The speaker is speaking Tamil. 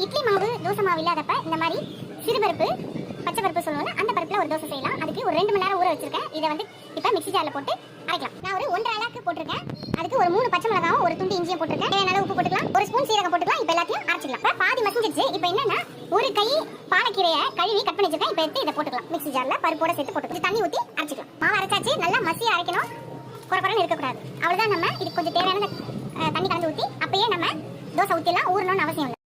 இட்லி மாவு தோசை மாவு இல்லாதப்ப இந்த மாதிரி சிறுபருப்பு பச்சை பருப்பு சொல்லுவோம்ல அந்த பருப்புல ஒரு தோசை செய்யலாம். அதுக்கு ஒரு 2 மணி நேரம் ஊற வச்சிருக்கேன். இதை வந்து இப்போ மிக்ஸி ஜார்ல போட்டு அரைக்கலாம். நான் ஒரு 1.5 அலக்கு போட்டிருக்கேன். அதுக்கு ஒரு 3 பச்சை மிளகாவும் ஒரு துண்டு இஞ்சியும் போட்டிருக்கேன். தேவையான உப்பு போட்டுக்கலாம். ஒரு ஸ்பூன் சீரகம் போட்டுக்கலாம். இப்போ எல்லாத்தையும் அரைச்சிக்கலாம். இப்போ பாதி மசிஞ்சிருச்சு. இப்போ என்னன்னா ஒரு கை பாலக்கீரையை கழுவி கட் பண்ணி வச்சிருக்கேன். இப்போ எடுத்து இதை போட்டுக்கலாம். மிக்ஸி ஜார்ல பருப்போட சேர்த்து போட்டுக்கலாம். தண்ணி ஊற்றி அரைச்சிக்கலாம். மாவு அரைச்சாச்சு. நல்லா மசிய அரைக்கணும். குறைக்குறைன்னு இருக்கக்கூடாது. அவ்வளவுதான். நம்ம இதுக்கு கொஞ்சம் தேவையான தண்ணி கலந்து ஊற்றி அப்பயே நம்ம தோசை ஊற்றிலாம் ஊறணும்னு அவசியம் இல்லை.